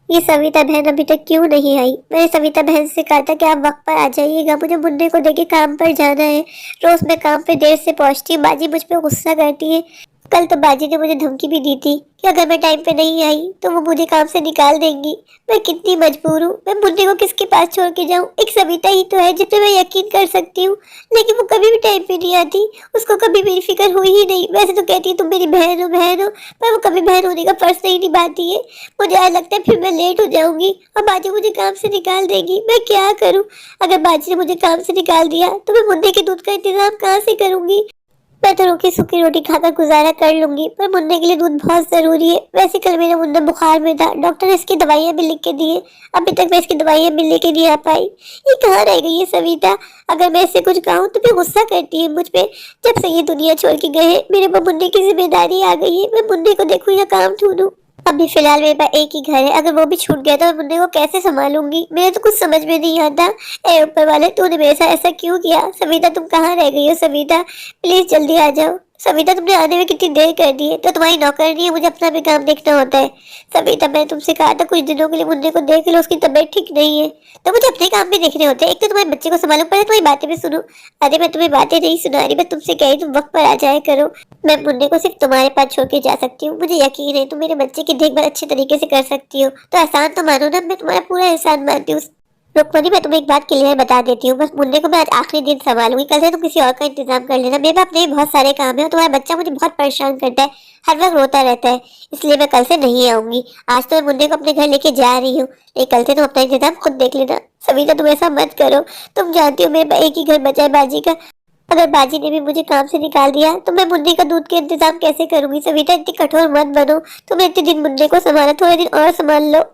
ये सविता बहन अभी तक क्यों नहीं आई? मैंने सविता बहन से कहा था कि आप वक्त पर आ जाइएगा, मुझे मुन्ने को लेके काम पर जाना है। रोज मैं काम पे देर से पहुंचती हूँ, बाजी मुझ पे गुस्सा करती है। कल तो बाजी ने मुझे धमकी भी दी थी कि अगर मैं टाइम पे नहीं आई तो वो मुझे काम से निकाल देंगी। मैं कितनी मजबूर हूँ, मैं मुन्ने को किसके पास छोड़ के जाऊँ? एक सविता ही तो है जिस पे मैं यकीन कर सकती हूँ, लेकिन वो कभी भी टाइम पे नहीं आती। उसको कभी मेरी फिक्र हुई ही नहीं। वैसे तो कहती है तुम मेरी बहन हो, पर वो कभी बहन होने का फर्ज नहीं निभाती है। मुझे आज लगता है फिर मैं लेट हो जाऊंगी और बाजी मुझे काम से निकाल देगी। मैं क्या करूं? अगर बाजी ने मुझे काम से निकाल दिया तो मैं मुन्ने के दूध का इंतजाम कहाँ से करूंगी? मैं तो रूखी सूखी रोटी खाकर गुजारा कर लूंगी, पर मुन्ने के लिए दूध बहुत जरूरी है। वैसे कल मेरा मुन्ना बुखार में था, डॉक्टर ने इसकी दवाइयां भी लिख के दी है। अभी तक मैं इसकी दवाइयां भी लेके नहीं आ पाई। ये कहाँ रह गई है सविता? अगर मैं इससे कुछ कहूँ तो फिर गुस्सा करती है मुझ पे। जब से ये दुनिया छोड़ के गए हैं, मेरे पर मुन्ने की जिम्मेदारी आ गई है। मैं मुन्ने को देखूँ या काम ढूंढूं? अभी फिलहाल मेरे पास एक ही घर है, अगर वो भी छूट गया तो मैं मुन्ने को कैसे संभालूंगी? मेरे तो कुछ समझ में नहीं आता। ए ऊपर वाले, तूने मेरे साथ ऐसा क्यों किया? सविता तुम कहाँ रह गई हो? सविता प्लीज जल्दी आ जाओ। सविता तुमने आने में कितनी देर कर दी है? तो तुम्हारी नौकरानी है, मुझे अपना भी काम देखना होता है। सविता मैं तुमसे कहा था कुछ दिनों के लिए मुन्ने को देख लो, उसकी तबीयत ठीक नहीं है। तो मुझे अपने काम भी देखने होते हैं, एक तो तुम्हारे बच्चे को संभालूं, पहले तुम्हारी बातें भी सुनो। अरे मैं तुम्हें बातें नहीं सुना रही, मैं तुमसे कह रही तुम वक्त पर आ जाया करो। मैं मुन्ने को सिर्फ तुम्हारे पास छोड़ के जा सकती हूँ। मुझे यकीन है तुम मेरे बच्चे की देखभाल अच्छे तरीके से कर सकती हो। तो एहसान तो मानो ना, मैं तुम्हारा पूरा एहसान मानती हूँ। रुक्मणी मैं तुम्हें एक बात क्लियर बता देती हूँ, बस मुन्ने को मैं आज आखिरी दिन संभालूंगी, कल से तुम किसी और का इंतजाम कर लेना। मेरे पास अपने भी बहुत सारे काम है और तुम्हारा बच्चा मुझे बहुत परेशान करता है, हर वक्त रोता रहता है, इसलिए मैं कल से नहीं आऊंगी। आज तो मैं मुन्ने को अपने घर लेके जा रही हूँ, लेकिन कल से तुम अपना इंतजाम खुद देख लेना। सविता तुम ऐसा मत करो, तुम जानती हो मेरे पास एक ही घर बचा है बाजी का। अगर बाजी ने भी मुझे काम से निकाल दिया तो मैं मुन्ने का दूध के इंतजाम कैसे करूंगी? सविता इतनी कठोर मत बनो, तुमने इतने दिन मुन्ने को संभाला, थोड़े दिन और संभाल लो।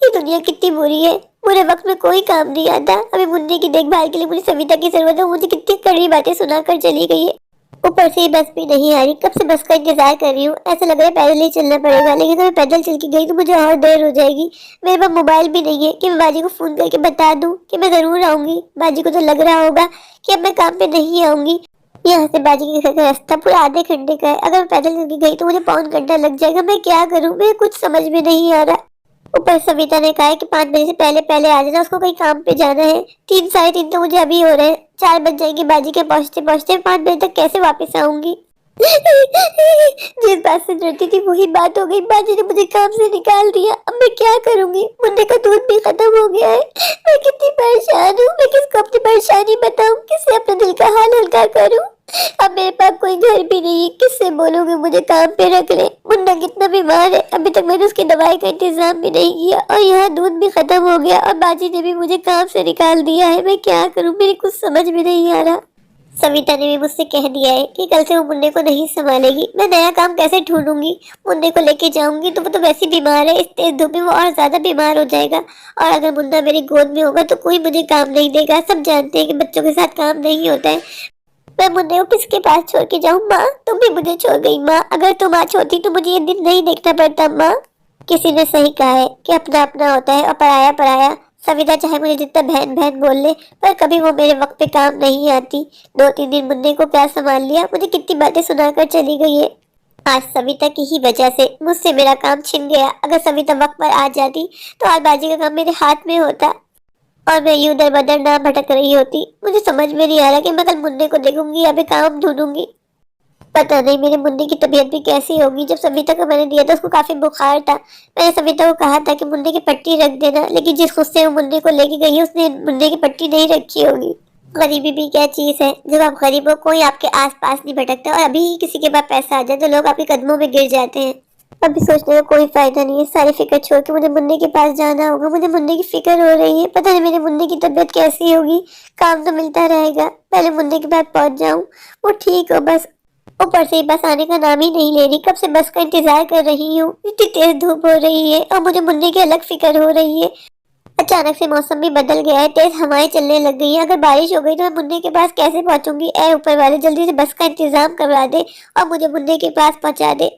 ये दुनिया कितनी बुरी है, बुरे वक्त में कोई काम नहीं आता। अभी मुन्ने की देखभाल के लिए मुझे सविता की जरूरत है। मुझे कितनी कड़वी बातें सुनाकर चली गई है, ऊपर से ये बस भी नहीं आ रही। कब से बस का इंतजार कर रही हूँ, ऐसा लग रहा है पैदल ही चलना पड़ेगा, लेकिन अगर मैं पैदल चल के गई तो मुझे और देर हो जाएगी। मेरे पास मोबाइल भी नहीं है कि मैं बाजी को फोन करके बता दूं कि मैं जरूर आऊंगी। बाजी को तो लग रहा होगा कि अब मैं काम पे नहीं आऊंगी। यहाँ से बाजी के घर का रास्ता पूरा आधे घंटे का है, अगर मैं पैदल चल के गई तो मुझे पौन घंटा लग जाएगा। मैं क्या करूँ, मेरे कुछ समझ में नहीं आ रहा। ऊपर सविता ने कहा है कि 5 बजे से पहले पहले आ जाना, उसको कहीं काम पे जाना है। 3 साढ़े 3 तो मुझे अभी हो रहे हैं, 4 बज जाएंगे बाजी के पहुंचते पहुंचते। 5 बजे तक कैसे वापस आऊंगी? जिस बात से डरती थी वही बात हो गई, बाजी ने मुझे काम से निकाल दिया। अब मैं क्या करूंगी? मुन्ने का दूध भी खत्म हो गया है। मैं कितनी परेशान हूँ, मैं किसको अपनी परेशानी बताऊँ, किससे अपने दिल का हाल हल्का करूँ? अब मेरे पास कोई घर भी नहीं है, किससे बोलूंगी मुझे काम पे रख ले? मुन्ना कितना बीमार है, अभी तक मैंने उसकी दवाई का इंतजाम भी नहीं किया, और यहाँ दूध भी खत्म हो गया और बाजी ने भी मुझे काम से निकाल दिया है। मैं क्या करूँ, मेरी कुछ समझ में नहीं आ रहा। सविता ने भी मुझसे कह दिया है कि कल से वो मुन्ने को नहीं संभालेगी। मैं नया काम कैसे ढूंढूंगी? मुन्ने को लेके जाऊंगी तो वो तो वैसे बीमार है, इस तेज धूप में वो और ज्यादा बीमार हो जाएगा। और अगर मुन्ना मेरी गोद में होगा तो कोई मुझे काम नहीं देगा। सब जानते हैं कि बच्चों के साथ काम नहीं होता है। मैं मुन्ने को किसके पास छोड़ के जाऊँ? माँ तुम भी मुझे छोड़ गई। माँ अगर तुम आज होती तो मुझे ये दिन नहीं देखना पड़ता। माँ किसी ने सही कहा है कि अपना अपना होता है और पराया पराया। सविता चाहे मुझे जितना बहन बहन बोल ले, पर कभी वो मेरे वक्त पे काम नहीं आती। 2-3 दिन मुन्ने को क्या संभाल लिया, मुझे कितनी बातें सुनाकर चली गई है। आज सविता की ही वजह से मुझसे मेरा काम छिन गया। अगर सविता वक्त पर आ जाती तो आज बाजी का काम मेरे हाथ में होता और मैं यूं दर बदर ना भटक रही होती। मुझे समझ में नहीं आ रहा कि मैं कल मुन्ने को देखूंगी या फिर काम ढूंढूंगी। पता नहीं मेरे मुन्ने की तबीयत भी कैसी होगी। जब सविता को मैंने दिया था उसको काफी बुखार था। मैंने सविता को कहा था कि मुन्ने की पट्टी रख देना, लेकिन जिस गुस्से में मुन्ने को लेके गई उसने मुन्ने की पट्टी नहीं रखी होगी। गरीबी भी क्या चीज है, जब आप गरीब हो कोई आपके आस पास नहीं भटकता, और अभी ही किसी के पास पैसा आ जाए तो लोग आपके कदमों में गिर जाते हैं। अभी सोचने का कोई फायदा नहीं है, सारी फिक्र छोड़ के मुझे मुन्ने के पास जाना होगा। मुझे मुन्ने की फिक्र हो रही है, पता नहीं मेरे मुन्ने की तबीयत कैसी होगी। काम तो मिलता रहेगा, पहले मुन्ने के पास पहुंच जाऊं, वो ठीक हो बस। ऊपर से बस आने का नाम ही नहीं ले रही, कब से बस का इंतजार कर रही हूँ। इतनी तेज धूप हो रही है और मुझे मुन्ने की अलग फिक्र हो रही है। अचानक अचानक से मौसम भी बदल गया है, तेज हवाएं चलने लग गई हैं। अगर बारिश हो गई तो मैं मुन्ने के पास कैसे पहुंचूंगी? ऐ ऊपर वाले जल्दी से बस का इंतजाम करवा दे और मुझे मुन्ने के पास पहुंचा दे।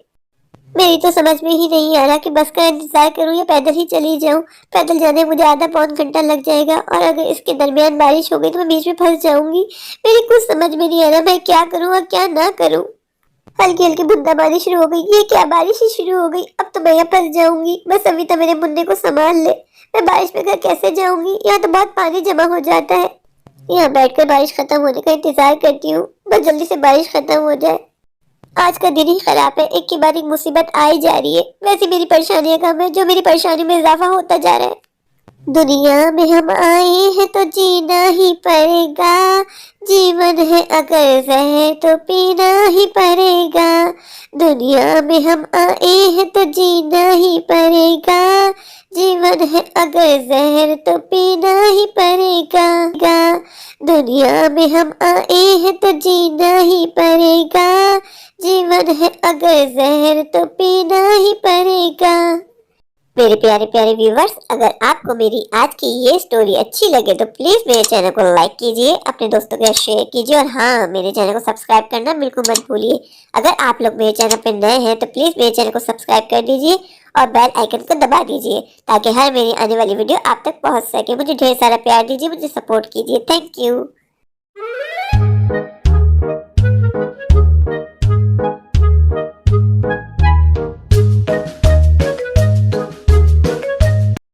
मेरी तो समझ में ही नहीं आ रहा कि बस का इंतजार करूं या पैदल ही चली जाऊं। पैदल जाने मुझे आधा पौन घंटा लग जाएगा और अगर इसके दरमियान बारिश हो गई तो मैं बीच में फंस जाऊंगी। मेरी कुछ समझ में नहीं आ रहा मैं क्या करूं और क्या ना करूं। हल्की हल्की बूंदाबांदी शुरू हो गई। ये क्या, बारिश ही शुरू हो गई? अब तो मैं यहाँ फंस जाऊंगी। बस सविता मेरे मुन्ने को संभाल ले। मैं बारिश में घर कैसे जाऊंगी? यहाँ तो बहुत पानी जमा हो जाता है। यहाँ बैठकर बारिश खत्म होने का इंतजार करती हूँ, बस जल्दी से बारिश खत्म हो जाए। आज का दिन ही खराब है, एक के बाद एक मुसीबत आई जा रही है। वैसे मेरी परेशानियां कम है, जो मेरी परेशानी में इजाफा होता जा रहा है। दुनिया में हम आए हैं तो जीना ही पड़ेगा, जीवन है अगर जहर तो पीना ही पड़ेगा। दुनिया में हम आए हैं तो जीना ही पड़ेगा, जीवन है अगर जहर तो पीना ही पड़ेगा। दुनिया में हम आए हैं तो जीना ही पड़ेगा, जीवन है अगर जहर तो पीना ही पड़ेगा। मेरे प्यारे प्यारे व्यूवर्स, अगर आपको मेरी आज की ये स्टोरी अच्छी लगे तो प्लीज मेरे चैनल को लाइक कीजिए, अपने दोस्तों के साथ शेयर कीजिए और हाँ, मेरे चैनल को सब्सक्राइब करना बिल्कुल मत भूलिए। अगर आप लोग मेरे चैनल पर नए हैं तो प्लीज मेरे चैनल को सब्सक्राइब कर दीजिए और बेल आइकन को दबा दीजिए ताकि हर मेरी आने वाली वीडियो आप तक पहुँच सके। मुझे ढेर सारा प्यार दीजिए, मुझे सपोर्ट कीजिए। Thank you.